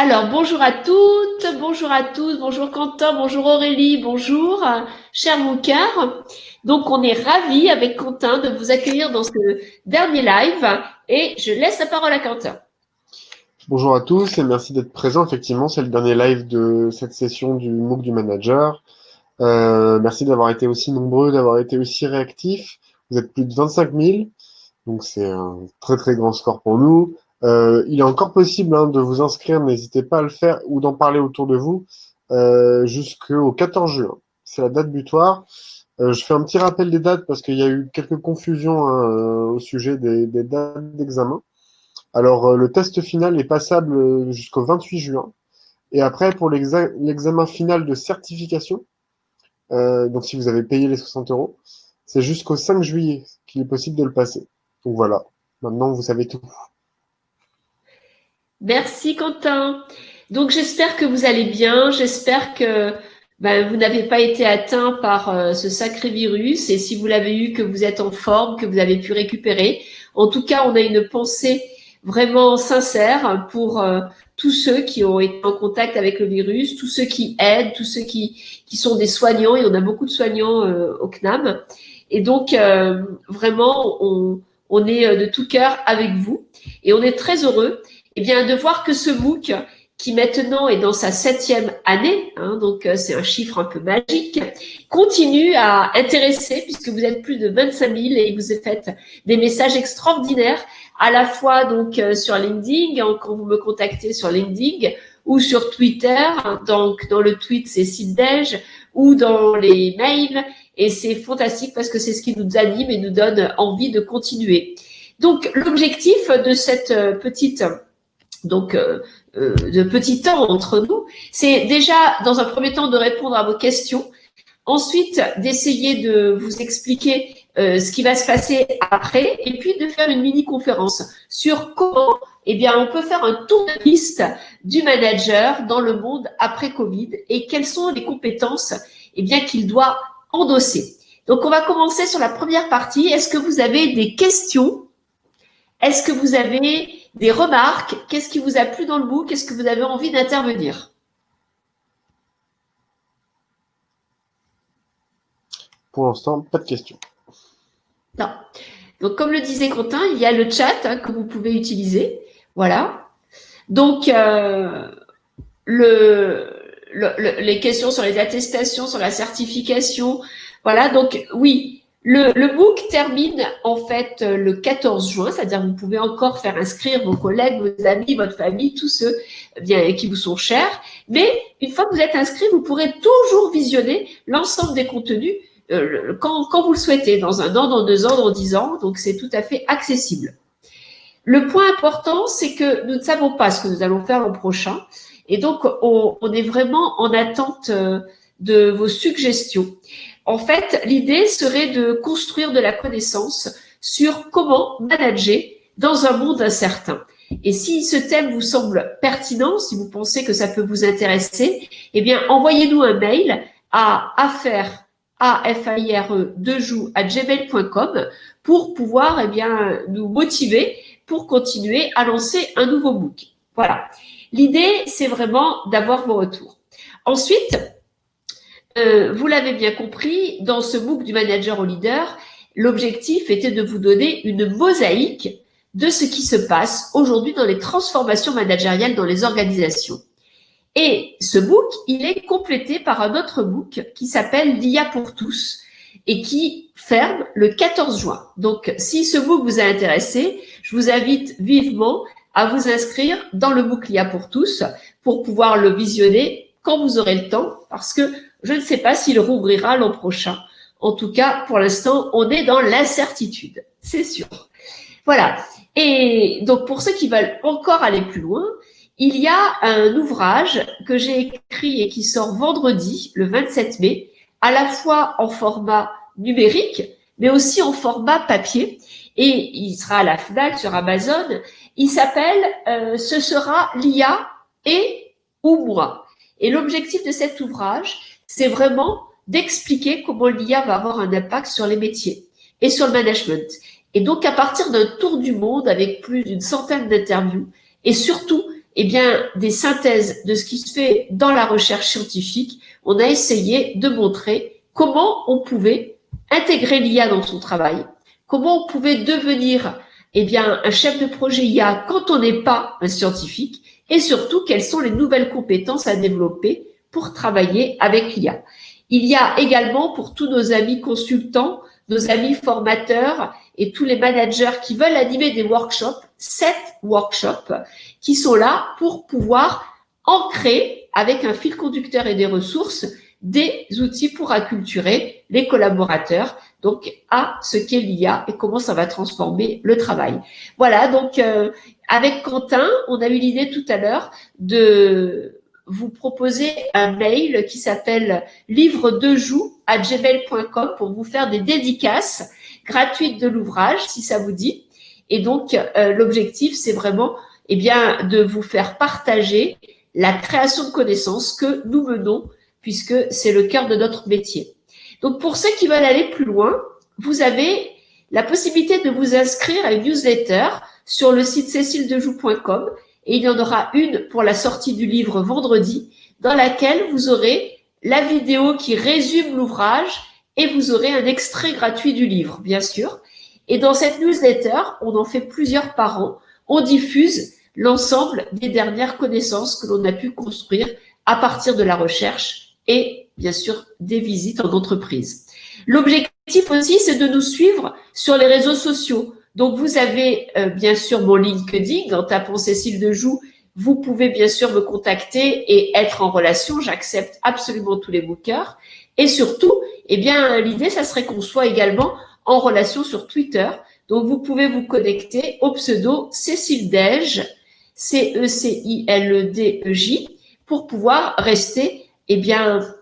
Alors, bonjour à toutes, bonjour à tous, bonjour Quentin, bonjour Aurélie, bonjour, cher Mouker. Donc, on est ravis avec Quentin de vous accueillir dans ce dernier live et je laisse la parole à Quentin. Bonjour à tous et merci d'être présents. Effectivement, c'est le dernier live de cette session du MOOC du manager. Merci d'avoir été aussi nombreux, d'avoir été aussi réactifs. Vous êtes plus de 25 000, donc c'est un très très grand score pour nous. Il est encore possible de vous inscrire, n'hésitez pas à le faire ou d'en parler autour de vous jusqu'au 14 juin. C'est la date butoir. Je fais un petit rappel des dates parce qu'il y a eu quelques confusions au sujet des dates d'examen. Alors, le test final est passable jusqu'au 28 juin. Et après, pour l'examen final de certification, donc si vous avez payé les 60 euros, c'est jusqu'au 5 juillet qu'il est possible de le passer. Donc voilà, maintenant vous savez tout. Merci Quentin. Donc, j'espère que vous allez bien, j'espère que vous n'avez pas été atteint par ce sacré virus et si vous l'avez eu, que vous êtes en forme, que vous avez pu récupérer. En tout cas, on a une pensée vraiment sincère pour tous ceux qui ont été en contact avec le virus, tous ceux qui aident, tous ceux qui sont des soignants, et on a beaucoup de soignants au CNAM. Et donc, vraiment, on est de tout cœur avec vous et on est très heureux de voir que ce MOOC, qui maintenant est dans sa 7e année, donc c'est un chiffre un peu magique, continue à intéresser puisque vous êtes plus de 25 000 et vous faites des messages extraordinaires à la fois donc sur LinkedIn, quand vous me contactez sur LinkedIn ou sur Twitter, donc dans le tweet c'est Sidej ou dans les mails et c'est fantastique parce que c'est ce qui nous anime et nous donne envie de continuer. Donc l'objectif de cette petite de petit temps entre nous, c'est déjà dans un premier temps de répondre à vos questions, ensuite d'essayer de vous expliquer ce qui va se passer après, et puis de faire une mini-conférence sur comment on peut faire un tour de piste du manager dans le monde après Covid et quelles sont les compétences qu'il doit endosser. Donc, on va commencer sur la première partie. Est-ce que vous avez des questions? Est-ce que vous avez des remarques? Qu'est-ce qui vous a plu dans le MOOC? Est-ce que vous avez envie d'intervenir? Pour l'instant, pas de questions. Non. Donc, comme le disait Quentin, il y a le chat que vous pouvez utiliser. Voilà. Donc, les questions sur les attestations, sur la certification. Voilà. Donc, oui, le MOOC termine en fait le 14 juin, c'est-à-dire vous pouvez encore faire inscrire vos collègues, vos amis, votre famille, tous ceux qui vous sont chers. Mais une fois que vous êtes inscrit, vous pourrez toujours visionner l'ensemble des contenus quand vous le souhaitez, dans 1 an, dans 2 ans, dans 10 ans. Donc, c'est tout à fait accessible. Le point important, c'est que nous ne savons pas ce que nous allons faire l'an prochain. Et donc, on est vraiment en attente de vos suggestions. En fait, l'idée serait de construire de la connaissance sur comment manager dans un monde incertain. Et si ce thème vous semble pertinent, si vous pensez que ça peut vous intéresser, envoyez-nous un mail à affaire2jou@gmail.com pour pouvoir nous motiver pour continuer à lancer un nouveau MOOC. Voilà. L'idée, c'est vraiment d'avoir vos retours. Ensuite, vous l'avez bien compris, dans ce MOOC du manager au leader, l'objectif était de vous donner une mosaïque de ce qui se passe aujourd'hui dans les transformations managériales dans les organisations. Et ce MOOC, il est complété par un autre MOOC qui s'appelle l'IA pour tous et qui ferme le 14 juin. Donc, si ce MOOC vous a intéressé, je vous invite vivement à vous inscrire dans le MOOC l'IA pour tous pour pouvoir le visionner quand vous aurez le temps, parce que je ne sais pas s'il rouvrira l'an prochain. En tout cas, pour l'instant, on est dans l'incertitude, c'est sûr. Voilà. Et donc, pour ceux qui veulent encore aller plus loin, il y a un ouvrage que j'ai écrit et qui sort vendredi, le 27 mai, à la fois en format numérique, mais aussi en format papier. Et il sera à la FNAC, sur Amazon. Il s'appelle « Ce sera l'IA et ou moi ». Et l'objectif de cet ouvrage, c'est vraiment d'expliquer comment l'IA va avoir un impact sur les métiers et sur le management. Et donc, à partir d'un tour du monde avec plus d'une centaine d'interviews et surtout eh bien, des synthèses de ce qui se fait dans la recherche scientifique. On a essayé de montrer comment on pouvait intégrer l'IA dans son travail, comment on pouvait devenir, eh bien, un chef de projet IA quand on n'est pas un scientifique, et surtout, quelles sont les nouvelles compétences à développer pour travailler avec l'IA. Il y a également, pour tous nos amis consultants, nos amis formateurs et tous les managers qui veulent animer des workshops, 7 workshops qui sont là pour pouvoir ancrer avec un fil conducteur et des ressources des outils pour acculturer les collaborateurs donc à ce qu'est l'IA et comment ça va transformer le travail. Voilà, donc avec Quentin, on a eu l'idée tout à l'heure de vous proposer un mail qui s'appelle livredejou@gmail.com pour vous faire des dédicaces gratuites de l'ouvrage, si ça vous dit. Et donc, l'objectif, c'est vraiment eh bien, de vous faire partager la création de connaissances que nous menons, puisque c'est le cœur de notre métier. Donc, pour ceux qui veulent aller plus loin, vous avez la possibilité de vous inscrire à une newsletter sur le site céciledejou.com et il y en aura une pour la sortie du livre vendredi, dans laquelle vous aurez la vidéo qui résume l'ouvrage et vous aurez un extrait gratuit du livre, bien sûr. Et dans cette newsletter, on en fait plusieurs par an, on diffuse l'ensemble des dernières connaissances que l'on a pu construire à partir de la recherche et bien sûr des visites en entreprise. L'objectif aussi, c'est de nous suivre sur les réseaux sociaux. Donc, vous avez bien sûr mon LinkedIn, en tapant Cécile Dejoux, vous pouvez bien sûr me contacter et être en relation. J'accepte absolument tous les bookers. Et surtout, eh bien, l'idée, ça serait qu'on soit également en relation sur Twitter. Donc, vous pouvez vous connecter au pseudo Cécile Dej, CECILDEJ, pour pouvoir rester, eh bien,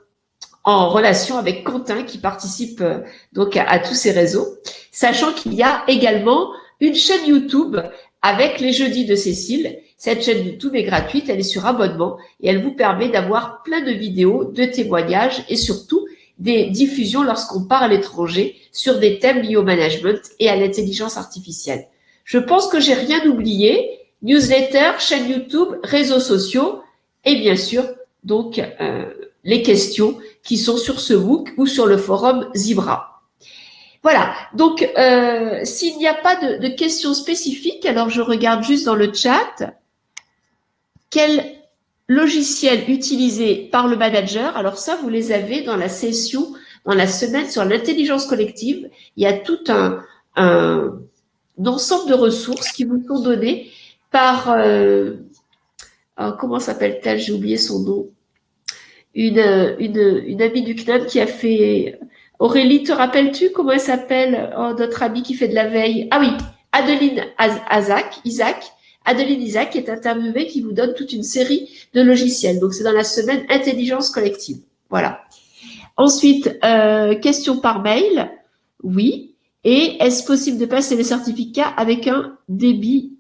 en relation avec Quentin qui participe donc à tous ces réseaux, sachant qu'il y a également une chaîne YouTube avec les jeudis de Cécile. Cette chaîne YouTube est gratuite, elle est sur abonnement et elle vous permet d'avoir plein de vidéos, de témoignages et surtout des diffusions lorsqu'on part à l'étranger sur des thèmes liés au management et à l'intelligence artificielle. Je pense que j'ai rien oublié. Newsletter, chaîne YouTube, réseaux sociaux et bien sûr donc les questions qui sont sur ce MOOC ou sur le forum Zibra. Voilà, donc s'il n'y a pas de questions spécifiques, alors je regarde juste dans le chat quel logiciel utilisé par le manager. Alors ça, vous les avez dans la session, dans la semaine sur l'intelligence collective. Il y a tout un ensemble de ressources qui vous sont données par, comment s'appelle-t-elle? J'ai oublié son nom. Une amie du CNAM qui a fait... Aurélie, te rappelles-tu comment elle s'appelle, notre amie qui fait de la veille? Ah oui, Adeline Isaac. Adeline Isaac est interviewée qui vous donne toute une série de logiciels. Donc, c'est dans la semaine intelligence collective. Voilà. Ensuite, question par mail. Oui. Et est-ce possible de passer les certificats avec un débit?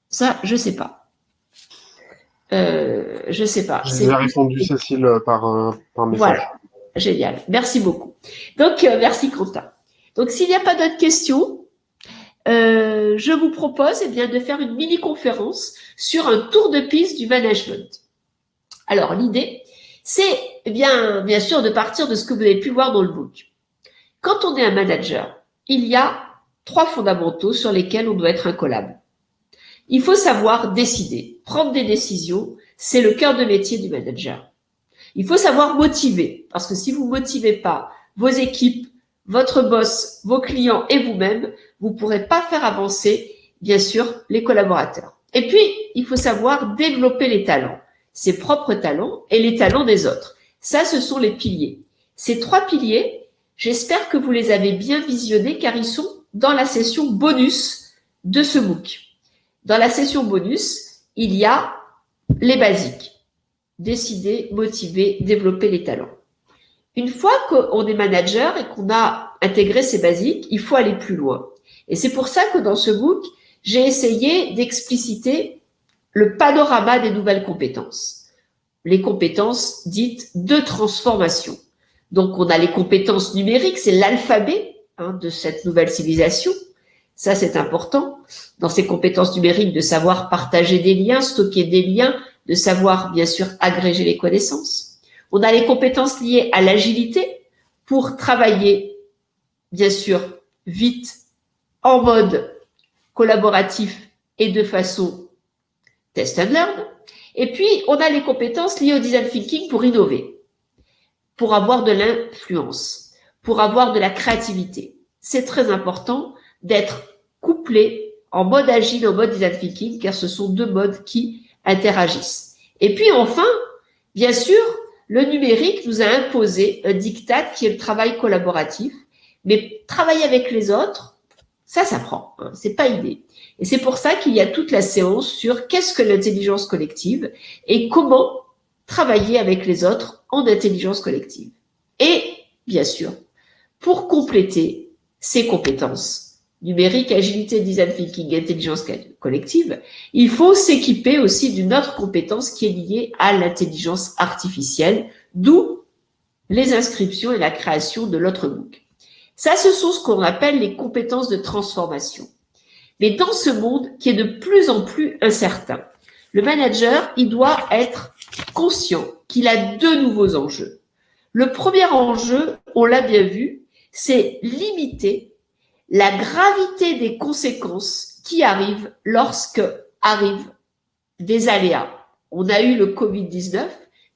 Ça, je sais pas. Je sais pas. J'ai déjà répondu, Cécile, par message. Voilà. Génial. Merci beaucoup. Donc, merci Quentin. Donc, s'il n'y a pas d'autres questions, je vous propose bien de faire une mini-conférence sur un tour de piste du management. Alors, l'idée, c'est bien sûr de partir de ce que vous avez pu voir dans le book. Quand on est un manager, il y a 3 fondamentaux sur lesquels on doit être incollable. Il faut savoir décider, prendre des décisions, c'est le cœur de métier du manager. Il faut savoir motiver, parce que si vous motivez pas vos équipes, votre boss, vos clients et vous-même, vous pourrez pas faire avancer, bien sûr, les collaborateurs. Et puis, il faut savoir développer les talents, ses propres talents et les talents des autres. Ça, ce sont les piliers. Ces 3 piliers, j'espère que vous les avez bien visionnés car ils sont dans la session bonus de ce MOOC. Dans la session bonus, il y a les basiques. Décider, motiver, développer les talents. Une fois qu'on est manager et qu'on a intégré ces basiques, il faut aller plus loin. Et c'est pour ça que dans ce MOOC, j'ai essayé d'expliciter le panorama des nouvelles compétences. Les compétences dites de transformation. Donc, on a les compétences numériques, c'est l'alphabet de cette nouvelle civilisation. Ça, c'est important. Dans ces compétences numériques, de savoir partager des liens, stocker des liens, de savoir, bien sûr, agréger les connaissances. On a les compétences liées à l'agilité pour travailler, bien sûr, vite, en mode collaboratif et de façon test and learn. Et puis, on a les compétences liées au design thinking pour innover, pour avoir de l'influence, pour avoir de la créativité. C'est très important d'être couplé en mode agile, en mode design thinking, car ce sont deux modes qui interagissent. Et puis enfin, bien sûr, le numérique nous a imposé un diktat qui est le travail collaboratif, mais travailler avec les autres, ça s'apprend, hein, c'est pas inné. Et c'est pour ça qu'il y a toute la séance sur qu'est-ce que l'intelligence collective et comment travailler avec les autres en intelligence collective. Et, bien sûr, pour compléter ces compétences, numérique, agilité, design thinking, intelligence collective, il faut s'équiper aussi d'une autre compétence qui est liée à l'intelligence artificielle, d'où les inscriptions et la création de l'autre book. Ça, ce sont ce qu'on appelle les compétences de transformation. Mais dans ce monde qui est de plus en plus incertain, le manager, il doit être conscient qu'il a deux nouveaux enjeux. Le premier enjeu, on l'a bien vu, c'est limiter la gravité des conséquences qui arrivent lorsque arrivent des aléas. On a eu le Covid-19,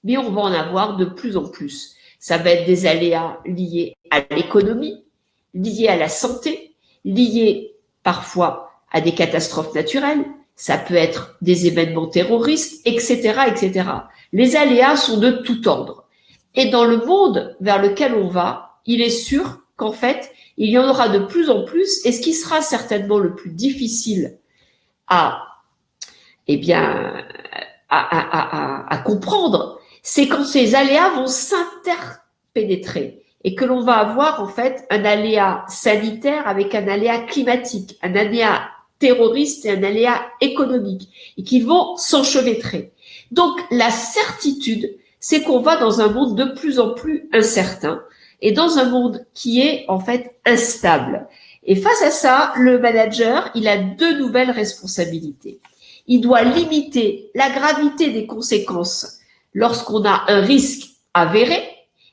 mais on va en avoir de plus en plus. Ça va être des aléas liés à l'économie, liés à la santé, liés parfois à des catastrophes naturelles. Ça peut être des événements terroristes, etc., etc. Les aléas sont de tout ordre. Et dans le monde vers lequel on va, il est sûr qu'en fait, il y en aura de plus en plus. Et ce qui sera certainement le plus difficile à comprendre, c'est quand ces aléas vont s'interpénétrer et que l'on va avoir en fait un aléa sanitaire avec un aléa climatique, un aléa terroriste et un aléa économique et qui vont s'enchevêtrer. Donc la certitude, c'est qu'on va dans un monde de plus en plus incertain et dans un monde qui est en fait instable. Et face à ça, le manager, il a deux nouvelles responsabilités. Il doit limiter la gravité des conséquences lorsqu'on a un risque avéré.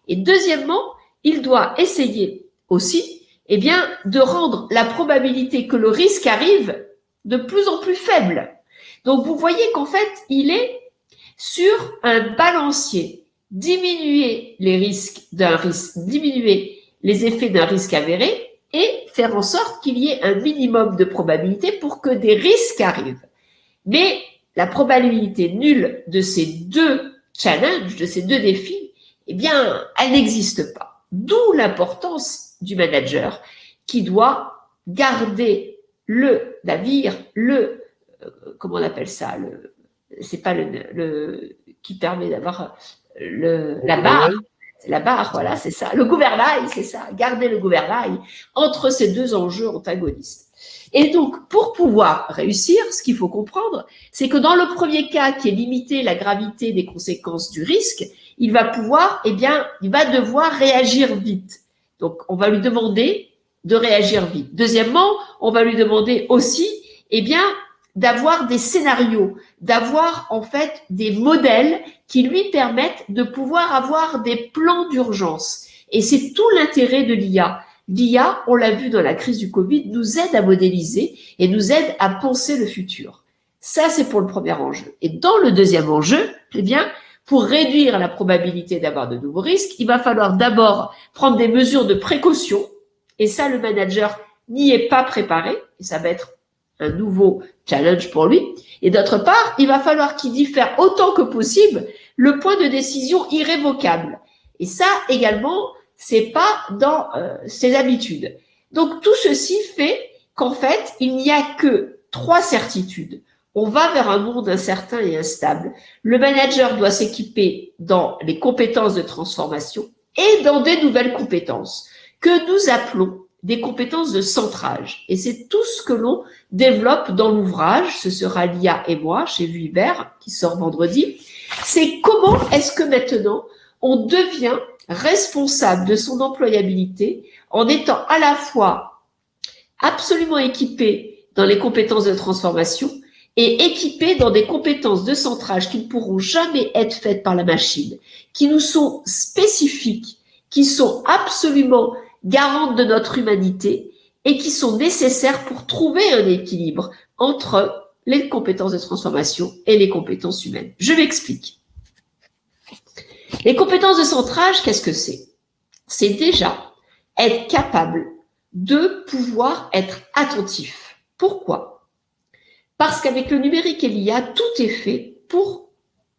Et deuxièmement, il doit essayer aussi, de rendre la probabilité que le risque arrive de plus en plus faible. Donc, vous voyez qu'en fait, il est sur un balancier. Diminuer les risques d'un risque, diminuer les effets d'un risque avéré et faire en sorte qu'il y ait un minimum de probabilité pour que des risques arrivent. Mais la probabilité nulle de ces deux challenges, de ces deux défis, elle n'existe pas. D'où l'importance du manager qui doit garder le navire, comment on appelle ça, c'est pas le qui permet d'avoir la barre, voilà, c'est ça, le gouvernail, c'est ça, garder le gouvernail entre ces deux enjeux antagonistes. Et donc, pour pouvoir réussir, ce qu'il faut comprendre, c'est que dans le premier cas, qui est limiter la gravité des conséquences du risque, il va devoir réagir vite. Donc, on va lui demander de réagir vite. Deuxièmement, on va lui demander aussi, d'avoir des scénarios, d'avoir en fait des modèles qui lui permettent de pouvoir avoir des plans d'urgence. Et c'est tout l'intérêt de l'IA. L'IA, on l'a vu dans la crise du Covid, nous aide à modéliser et nous aide à penser le futur. Ça, c'est pour le premier enjeu. Et dans le deuxième enjeu, pour réduire la probabilité d'avoir de nouveaux risques, il va falloir d'abord prendre des mesures de précaution. Et ça, le manager n'y est pas préparé. Et ça va être un nouveau challenge pour lui. Et d'autre part, il va falloir qu'il diffère autant que possible le point de décision irrévocable. Et ça, également, c'est pas dans ses habitudes. Donc, tout ceci fait qu'en fait, il n'y a que 3 certitudes. On va vers un monde incertain et instable. Le manager doit s'équiper dans les compétences de transformation et dans des nouvelles compétences que nous appelons des compétences de centrage. Et c'est tout ce que l'on développe dans l'ouvrage. Ce sera l'IA et moi chez Vuibert, qui sort vendredi. C'est comment est-ce que maintenant on devient responsable de son employabilité en étant à la fois absolument équipé dans les compétences de transformation et équipé dans des compétences de centrage qui ne pourront jamais être faites par la machine, qui nous sont spécifiques, qui sont absolument garantes de notre humanité et qui sont nécessaires pour trouver un équilibre entre les compétences de transformation et les compétences humaines. Je m'explique. Les compétences de centrage, qu'est-ce que c'est? C'est déjà être capable de pouvoir être attentif. Pourquoi? Parce qu'avec le numérique et l'IA, tout est fait pour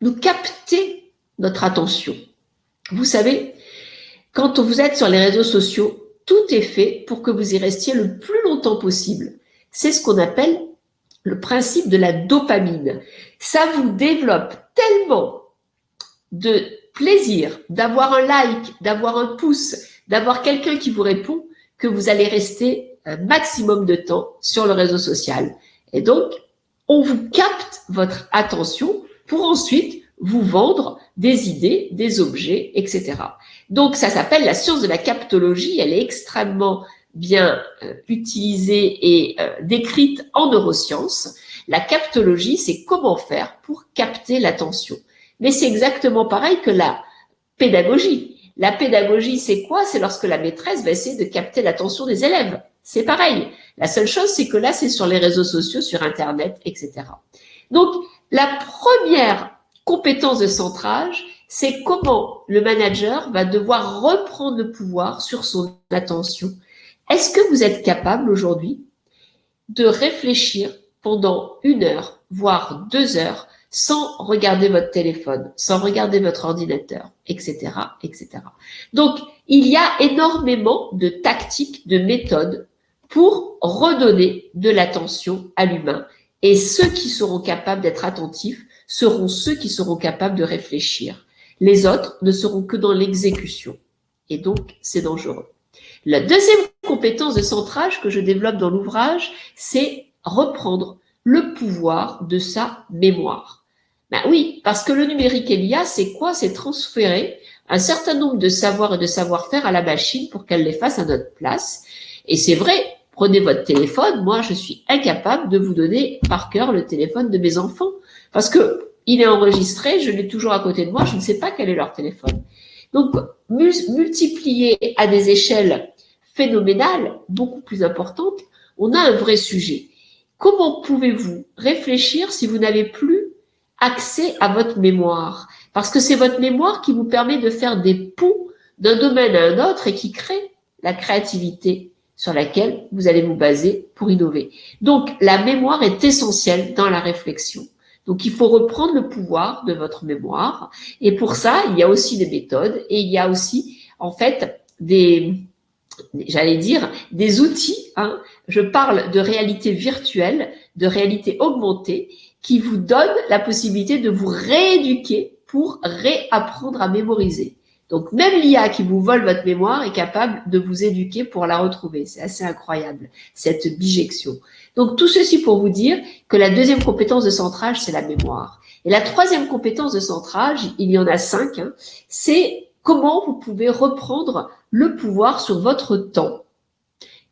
nous capter notre attention. Vous savez, quand vous êtes sur les réseaux sociaux, tout est fait pour que vous y restiez le plus longtemps possible. C'est ce qu'on appelle le principe de la dopamine. Ça vous développe tellement de plaisir d'avoir un like, d'avoir un pouce, d'avoir quelqu'un qui vous répond, que vous allez rester un maximum de temps sur le réseau social. Et donc, on vous capte votre attention pour ensuite vous vendre des idées, des objets, etc. Donc, ça s'appelle la science de la captologie. Elle est extrêmement bien utilisée et décrite en neurosciences. La captologie, c'est comment faire pour capter l'attention. Mais c'est exactement pareil que la pédagogie. La pédagogie, c'est quoi? C'est lorsque la maîtresse va essayer de capter l'attention des élèves. C'est pareil. La seule chose, c'est que là, c'est sur les réseaux sociaux, sur Internet, etc. Donc, la première compétence de centrage, c'est comment le manager va devoir reprendre le pouvoir sur son attention. Est-ce que vous êtes capable aujourd'hui de réfléchir pendant 1 heure, voire 2 heures, sans regarder votre téléphone, sans regarder votre ordinateur, etc., etc. Donc, il y a énormément de tactiques, de méthodes pour redonner de l'attention à l'humain. Et ceux qui seront capables d'être attentifs seront ceux qui seront capables de réfléchir. Les autres ne seront que dans l'exécution. Et donc, c'est dangereux. La deuxième compétence de centrage que je développe dans l'ouvrage, c'est reprendre le pouvoir de sa mémoire. Ben oui, parce que le numérique et l'IA, c'est quoi? C'est transférer un certain nombre de savoirs et de savoir-faire à la machine pour qu'elle les fasse à notre place. Et c'est vrai, prenez votre téléphone, moi je suis incapable de vous donner par cœur le téléphone de mes enfants, parce que il est enregistré, je l'ai toujours à côté de moi, je ne sais pas quel est leur téléphone. Donc, multiplier à des échelles phénoménales, beaucoup plus importantes, on a un vrai sujet. Comment pouvez-vous réfléchir si vous n'avez plus accès à votre mémoire? Parce que c'est votre mémoire qui vous permet de faire des ponts d'un domaine à un autre et qui crée la créativité sur laquelle vous allez vous baser pour innover. Donc, la mémoire est essentielle dans la réflexion. Donc, il faut reprendre le pouvoir de votre mémoire. Et pour ça, il y a aussi des méthodes et il y a aussi, en fait, j'allais dire, des outils. Je parle de réalité virtuelle, de réalité augmentée, qui vous donnent la possibilité de vous rééduquer pour réapprendre à mémoriser. Donc, même l'IA qui vous vole votre mémoire est capable de vous éduquer pour la retrouver. C'est assez incroyable, cette bijection. Donc, tout ceci pour vous dire que la deuxième compétence de centrage, c'est la mémoire. Et la troisième compétence de centrage, il y en a 5, c'est comment vous pouvez reprendre le pouvoir sur votre temps.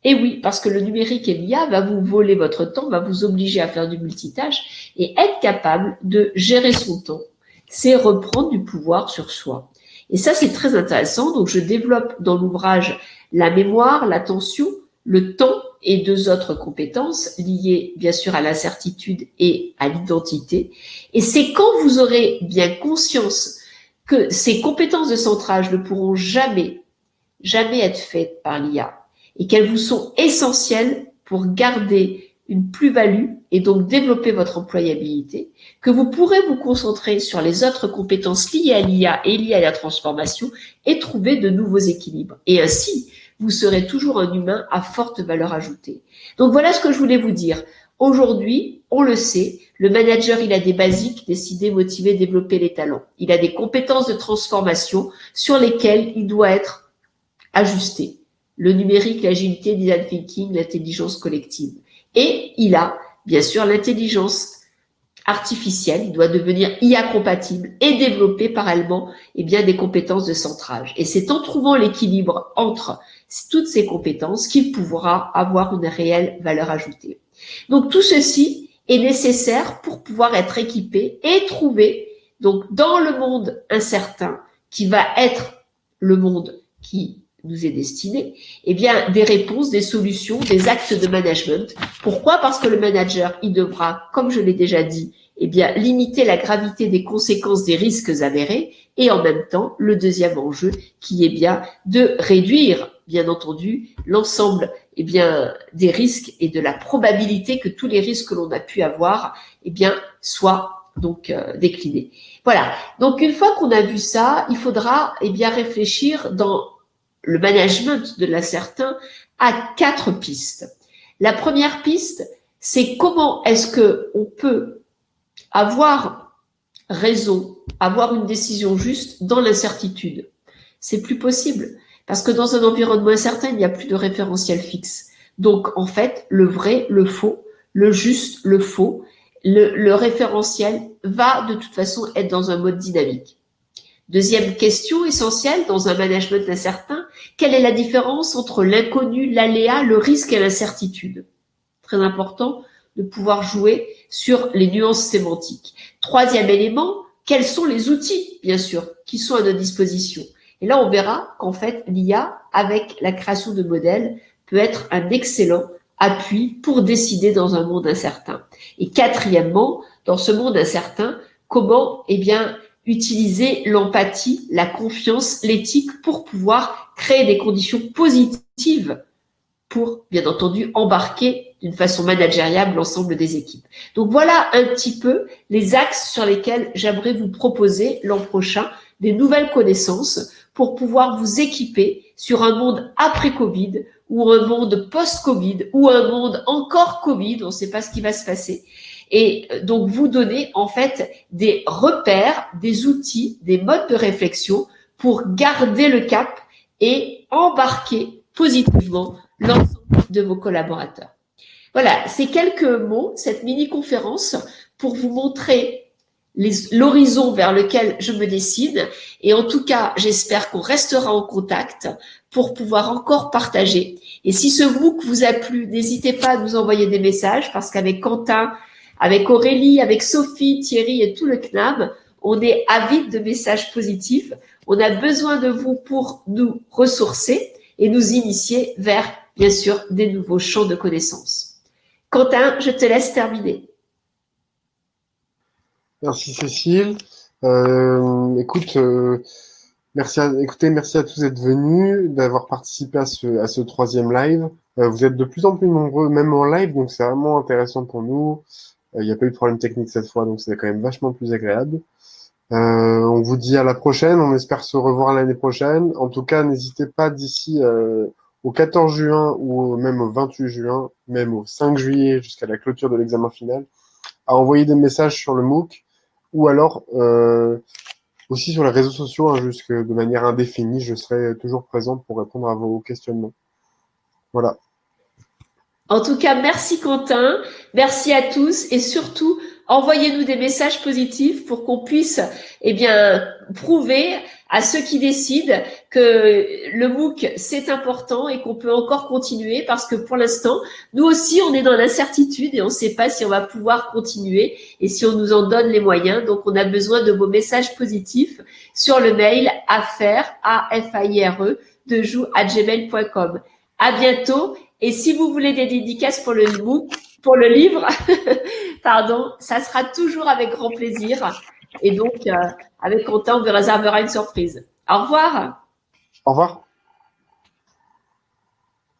Et oui, parce que le numérique et l'IA va vous voler votre temps, va vous obliger à faire du multitâche et être capable de gérer son temps. C'est reprendre du pouvoir sur soi. Et ça, c'est très intéressant. Donc, je développe dans l'ouvrage la mémoire, l'attention, le temps et 2 autres compétences liées, bien sûr, à l'incertitude et à l'identité. Et c'est quand vous aurez bien conscience que ces compétences de centrage ne pourront jamais être faites par l'IA et qu'elles vous sont essentielles pour garder une plus-value et donc développer votre employabilité, que vous pourrez vous concentrer sur les autres compétences liées à l'IA et liées à la transformation et trouver de nouveaux équilibres. Et ainsi, vous serez toujours un humain à forte valeur ajoutée. Donc voilà ce que je voulais vous dire. Aujourd'hui, on le sait, le manager, il a des basiques, décider, motiver, développer les talents. Il a des compétences de transformation sur lesquelles il doit être ajusté. Le numérique, l'agilité, le design thinking, l'intelligence collective. Et il a, bien sûr, l'intelligence artificiel, il doit devenir IA compatible et développer parallèlement des compétences de centrage. Et c'est en trouvant l'équilibre entre toutes ces compétences qu'il pourra avoir une réelle valeur ajoutée. Donc tout ceci est nécessaire pour pouvoir être équipé et trouver, donc dans le monde incertain qui va être le monde qui nous est destiné, des réponses, des solutions, des actes de management. Pourquoi? Parce que le manager, il devra, comme je l'ai déjà dit, limiter la gravité des conséquences des risques avérés et en même temps, le deuxième enjeu qui est de réduire, bien entendu, l'ensemble des risques et de la probabilité que tous les risques que l'on a pu avoir soient donc déclinés. Voilà. Donc une fois qu'on a vu ça, il faudra réfléchir dans le management de l'incertain à 4 pistes. La première piste, c'est comment est-ce que on peut avoir raison, avoir une décision juste dans l'incertitude. C'est plus possible parce que dans un environnement incertain, il n'y a plus de référentiel fixe. Donc en fait, le vrai, le faux, le juste, le faux, le référentiel va de toute façon être dans un mode dynamique. Deuxième question essentielle dans un management incertain, quelle est la différence entre l'inconnu, l'aléa, le risque et l'incertitude? Très important de pouvoir jouer sur les nuances sémantiques. Troisième élément, quels sont les outils, bien sûr, qui sont à notre disposition? Et là, on verra qu'en fait, l'IA, avec la création de modèles, peut être un excellent appui pour décider dans un monde incertain. Et quatrièmement, dans ce monde incertain, comment, utiliser l'empathie, la confiance, l'éthique pour pouvoir créer des conditions positives pour, bien entendu, embarquer d'une façon managériable l'ensemble des équipes. Donc voilà un petit peu les axes sur lesquels j'aimerais vous proposer l'an prochain des nouvelles connaissances pour pouvoir vous équiper sur un monde après Covid ou un monde post-Covid ou un monde encore Covid, on ne sait pas ce qui va se passer. Et donc vous donner en fait des repères, des outils, des modes de réflexion pour garder le cap et embarquer positivement l'ensemble de vos collaborateurs. Voilà, c'est quelques mots, cette mini-conférence pour vous montrer l'horizon vers lequel je me décide. Et en tout cas, j'espère qu'on restera en contact pour pouvoir encore partager. Et si ce MOOC vous a plu, n'hésitez pas à nous envoyer des messages parce qu'avec Quentin, avec Aurélie, avec Sophie, Thierry et tout le CNAM, on est avide de messages positifs. On a besoin de vous pour nous ressourcer et nous initier vers, bien sûr, des nouveaux champs de connaissances. Quentin, je te laisse terminer. Merci Cécile. Merci à tous d'être venus, d'avoir participé à ce troisième live. Vous êtes de plus en plus nombreux, même en live, donc c'est vraiment intéressant pour nous. Il n'y a pas eu de problème technique cette fois, donc c'est quand même vachement plus agréable. On vous dit à la prochaine, on espère se revoir l'année prochaine. En tout cas, n'hésitez pas d'ici au 14 juin ou même au 28 juin, même au 5 juillet jusqu'à la clôture de l'examen final, à envoyer des messages sur le MOOC ou alors aussi sur les réseaux sociaux, hein, de manière indéfinie. Je serai toujours présent pour répondre à vos questionnements. Voilà. En tout cas, merci Quentin, merci à tous et surtout, envoyez-nous des messages positifs pour qu'on puisse prouver à ceux qui décident que le MOOC, c'est important et qu'on peut encore continuer parce que pour l'instant, nous aussi, on est dans l'incertitude et on ne sait pas si on va pouvoir continuer et si on nous en donne les moyens. Donc, on a besoin de vos messages positifs sur le mail affaire@gmail.com. À bientôt. Et si vous voulez des dédicaces pour le MOOC, pour le livre, pardon, ça sera toujours avec grand plaisir. Et donc, avec Quentin, on vous réservera une surprise. Au revoir. Au revoir.